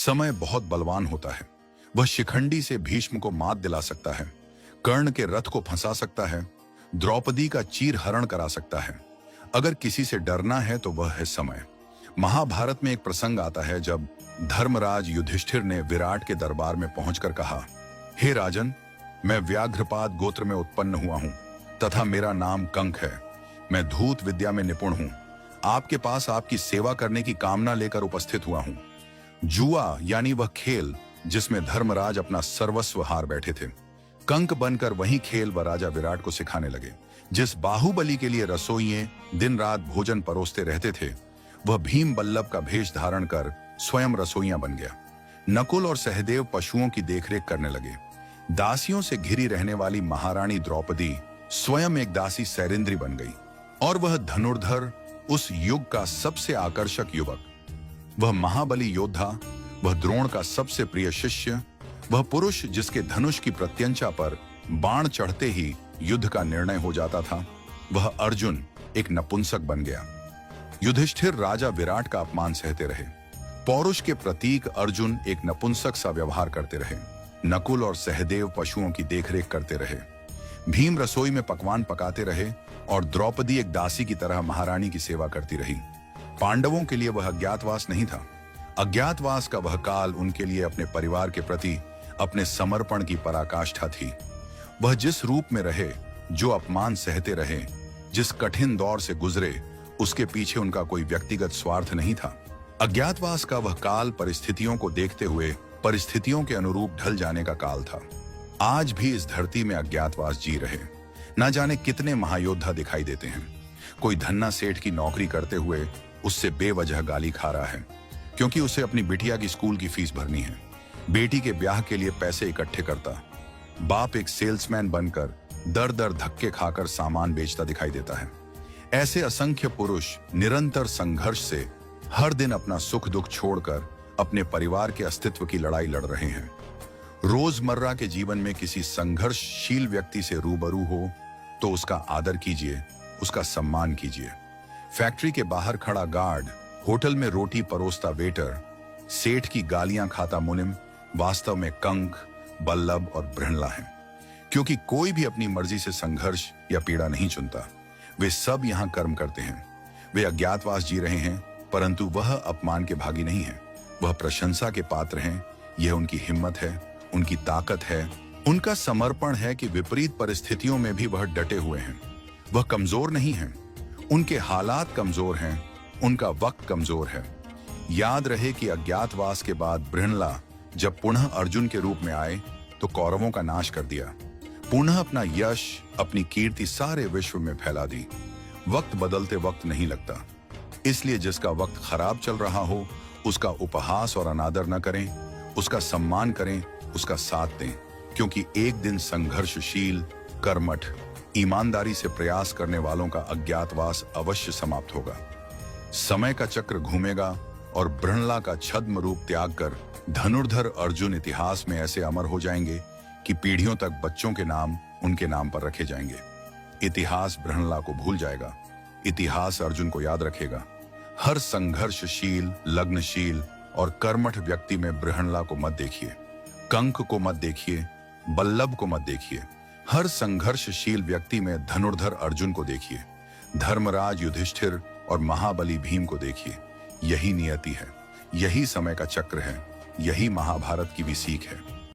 समय बहुत बलवान होता है। वह शिखंडी से भीष्म को मात दिला सकता है, कर्ण के रथ को फंसा सकता है, द्रौपदी का चीर हरण करा सकता है। अगर किसी से डरना है तो वह है समय। महाभारत में एक प्रसंग आता है जब धर्मराज युधिष्ठिर ने विराट के दरबार में पहुंचकर कहा, हे राजन, मैं व्याघ्रपाद गोत्र में उत्पन्न हुआ हूं तथा मेरा नाम कंक है। मैं धूत विद्या में निपुण हूं। आपके पास आपकी सेवा करने की कामना लेकर उपस्थित हुआ हूं। जुआ यानी वह खेल जिसमें धर्मराज अपना सर्वस्व हार बैठे थे, कंक बनकर वही खेल वह राजा विराट को सिखाने लगे। जिस बाहुबली के लिए रसोइये दिन रात भोजन परोसते रहते थे, वह भीम बल्लभ का भेष धारण कर स्वयं रसोइया बन गया। नकुल और सहदेव पशुओं की देखरेख करने लगे। दासियों से घिरी रहने वाली महारानी द्रौपदी स्वयं एक दासी सैरिंद्री बन गई और वह धनुर्धर, उस युग का सबसे आकर्षक युवक, वह महाबली योद्धा, वह द्रोण का सबसे प्रिय शिष्य, वह पुरुष जिसके धनुष की प्रत्यंचा पर बाण चढ़ते ही युद्ध का निर्णय हो जाता था, वह अर्जुन एक नपुंसक बन गया। युधिष्ठिर राजा विराट का अपमान सहते रहे। पौरुष के प्रतीक अर्जुन एक नपुंसक सा व्यवहार करते रहे। नकुल और सहदेव पशुओं की देखरेख करते रहे। भीम रसोई में पकवान पकाते रहे और द्रौपदी एक दासी की तरह महारानी की सेवा करती रही। पांडवों के लिए वह अज्ञातवास नहीं था। अज्ञातवास का वह काल उनके लिए अपने परिवार के प्रति अपने समर्पण की पराकाष्ठा थी। वह जिस रूप में रहे, जो अपमान सहते रहे, जिस कठिन दौर से गुजरे, उसके पीछे उनका कोई व्यक्तिगत स्वार्थ नहीं था। अज्ञातवास का वह काल परिस्थितियों को देखते हुए परिस्थितियों के अनुरूप ढल जाने का काल था। आज भी इस धरती में अज्ञातवास जी रहे न जाने कितने महायोद्धा दिखाई देते हैं। कोई धन्ना सेठ की नौकरी करते हुए उससे बेवजह गाली खा रहा है क्योंकि उसे अपनी बिटिया की स्कूल की फीस भरनी है। बेटी के ब्याह के लिए पैसे इकट्ठे करता। बाप एक सेल्समैन बनकर दर दर धक्के खाकर सामान बेचता दिखाई देता है। ऐसे असंख्य पुरुष निरंतर संघर्ष से हर दिन अपना सुख दुख छोड़कर अपने परिवार के अस्तित्व की लड़ाई लड़ रहे हैं। रोजमर्रा के जीवन में किसी संघर्षशील व्यक्ति से रूबरू हो तो उसका आदर कीजिए, उसका सम्मान कीजिए। फैक्ट्री के बाहर खड़ा गार्ड, होटल में रोटी परोसता वेटर, सेठ की गालियां खाता मुनिम वास्तव में कंक, बल्लभ और बृहणला हैं। क्योंकि कोई भी अपनी मर्जी से संघर्ष या पीड़ा नहीं चुनता। वे सब यहां कर्म करते हैं। वे अज्ञातवास जी रहे हैं, परंतु वह अपमान के भागी नहीं है। वह प्रशंसा के पात्र हैं। यह उनकी हिम्मत है, उनकी ताकत है, उनका समर्पण है कि विपरीत परिस्थितियों में भी वह डटे हुए हैं। वह कमजोर नहीं हैं। उनके हालात कमजोर हैं, उनका वक्त कमजोर है। याद रहे कि अज्ञातवास के बाद बृहणला जब पुनः अर्जुन के रूप में आए तो कौरवों का नाश कर दिया। पुनः अपना यश, अपनी कीर्ति सारे विश्व में फैला दी। वक्त बदलते वक्त नहीं लगता, इसलिए जिसका वक्त खराब चल रहा हो उसका उपहास और अनादर न करें, उसका सम्मान करें, उसका साथ दें। क्योंकि एक दिन संघर्षशील, कर्मठ, ईमानदारी से प्रयास करने वालों का अज्ञातवास अवश्य समाप्त होगा। समय का चक्र घूमेगा और बृहणला का छद्म रूप त्याग कर धनुर्धर अर्जुन इतिहास में ऐसे अमर हो जाएंगे कि पीढ़ियों तक बच्चों के नाम उनके नाम पर रखे जाएंगे। इतिहास बृहणला को भूल जाएगा, इतिहास अर्जुन को याद रखेगा। हर संघर्षशील, लग्नशील और कर्मठ व्यक्ति में बृहणला को मत देखिए, कंक को मत देखिए, बल्लभ को मत देखिए। हर संघर्षशील व्यक्ति में धनुर्धर अर्जुन को देखिए, धर्मराज युधिष्ठिर और महाबली भीम को देखिए। यही नियति है, यही समय का चक्र है, यही महाभारत की भी सीख है।